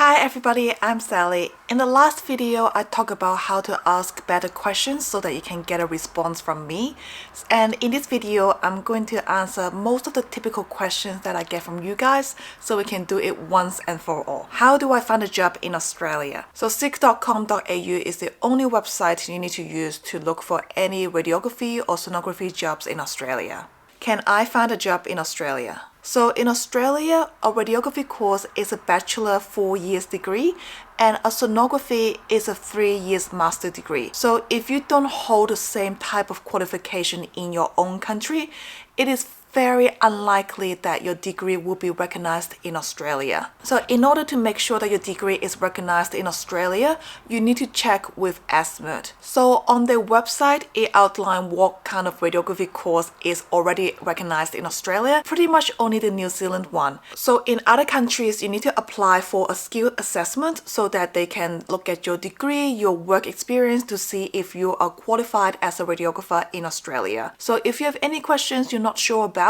Hi everybody, I'm Sally. In the last video, I talked about how to ask better questions so that you can get a response from me. And in this video, I'm going to answer most of the typical questions that I get from you guys so we can do it once and for all. How do I find a job in Australia? So seek.com.au is the only website you need to use to look for any radiography or sonography jobs in Australia. Can I find a job in Australia? So in Australia, a radiography course is a bachelor 4 years degree and a sonography is a 3 years master degree. So if you don't hold the same type of qualification in your own country, it is very unlikely that your degree will be recognized in Australia. So in order to make sure that your degree is recognized in Australia, you need to check with ASMIRT. So on their website, it outlines what kind of radiography course is already recognized in Australia, pretty much only the New Zealand one. So in other countries, you need to apply for a skill assessment so that they can look at your degree, your work experience to see if you are qualified as a radiographer in Australia. So if you have any questions you're not sure about,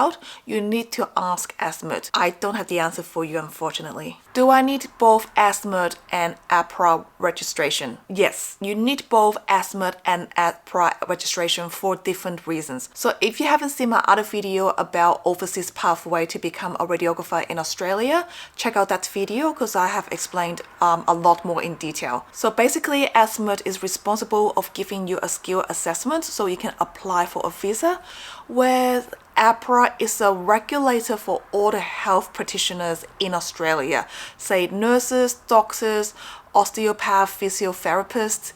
you need to ask ASMIRT. I don't have the answer for you, unfortunately. Do I need both ASMIRT and AHPRA registration? Yes, you need both ASMIRT and AHPRA registration for different reasons. So if you haven't seen my other video about overseas pathway to become a radiographer in Australia, check out that video because I have explained a lot more in detail. So basically, ASMIRT is responsible of giving you a skill assessment so you can apply for a visa, where AHPRA is a regulator for all the health practitioners in Australia, say nurses, doctors, osteopaths, physiotherapists.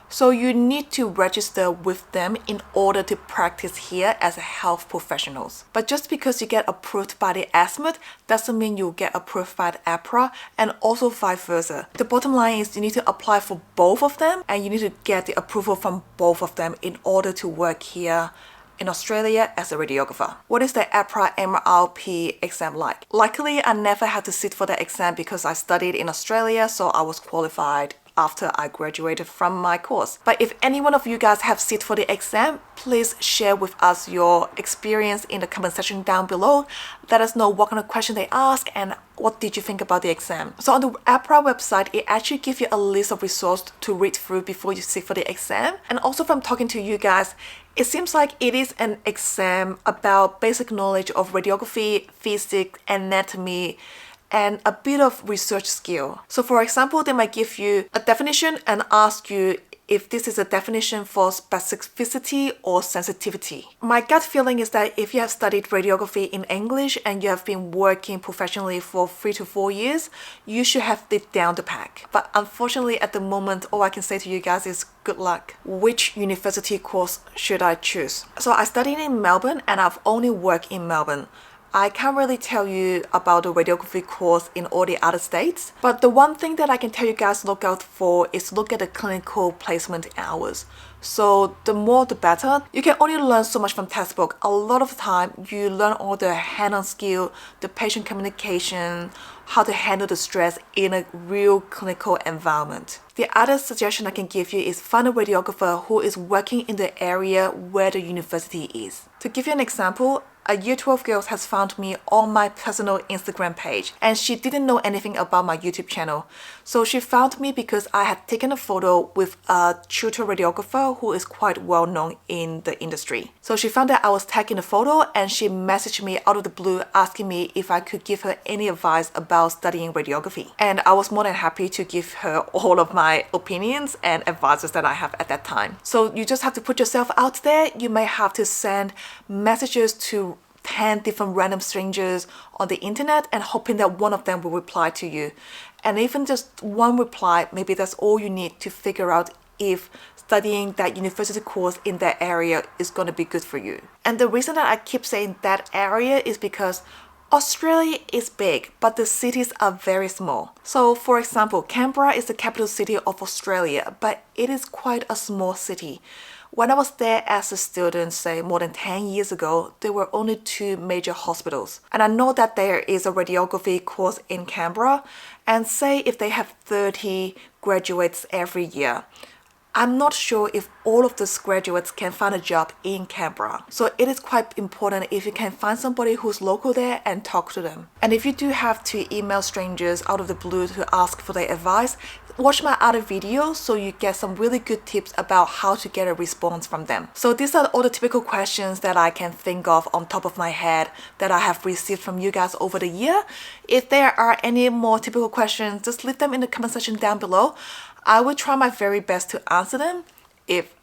So you need to register with them in order to practice here as health professionals. But just because you get approved by the ASMIRT doesn't mean you'll get approved by the AHPRA, and also vice versa. The bottom line is you need to apply for both of them and you need to get the approval from both of them in order to work here in Australia as a radiographer. What is the AHPRA MRP exam like? Luckily, I never had to sit for the exam because I studied in Australia, so I was qualified after I graduated from my course. But if any one of you guys have sit for the exam, please share with us your experience in the comment section down below. Let us know what kind of question they ask and what did you think about the exam. So on the AHPRA website, it actually gives you a list of resources to read through before you sit for the exam. And also from talking to you guys, it seems like it is an exam about basic knowledge of radiography, physics, anatomy, and a bit of research skill. So for example, they might give you a definition and ask you if this is a definition for specificity or sensitivity. My gut feeling is that if you have studied radiography in English and you have been working professionally for 3 to 4 years, you should have it down to pack. But unfortunately at the moment, all I can say to you guys is good luck. Which university course should I choose? So I studied in Melbourne and I've only worked in Melbourne. I can't really tell you about the radiography course in all the other states, but the one thing that I can tell you guys look out for is look at the clinical placement hours. So the more the better. You can only learn so much from textbook. A lot of the time you learn all the hand-on skill, the patient communication, how to handle the stress in a real clinical environment. The other suggestion I can give you is find a radiographer who is working in the area where the university is. To give you an example, a year 12 girl has found me on my personal Instagram page and she didn't know anything about my YouTube channel. So she found me because I had taken a photo with a tutor radiographer who is quite well known in the industry. So she found that I was tagging the photo and she messaged me out of the blue asking me if I could give her any advice about studying radiography. And I was more than happy to give her all of my opinions and advices that I have at that time. So you just have to put yourself out there. You may have to send messages to 10 different random strangers on the internet and hoping that one of them will reply to you. And even just one reply, maybe that's all you need to figure out if studying that university course in that area is going to be good for you. And the reason that I keep saying that area is because Australia is big, but the cities are very small. So for example, Canberra is the capital city of Australia, but it is quite a small city. When I was there as a student, say more than 10 years ago, there were only 2 major hospitals. And I know that there is a radiography course in Canberra, and say if they have 30 graduates every year, I'm not sure if all of these graduates can find a job in Canberra. So it is quite important if you can find somebody who's local there and talk to them. And if you do have to email strangers out of the blue to ask for their advice, watch my other videos so you get some really good tips about how to get a response from them. So these are all the typical questions that I can think of on top of my head that I have received from you guys over the year. If there are any more typical questions, just leave them in the comment section down below. I will try my very best to answer them if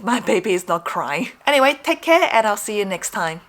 my baby is not crying. Anyway, take care and I'll see you next time.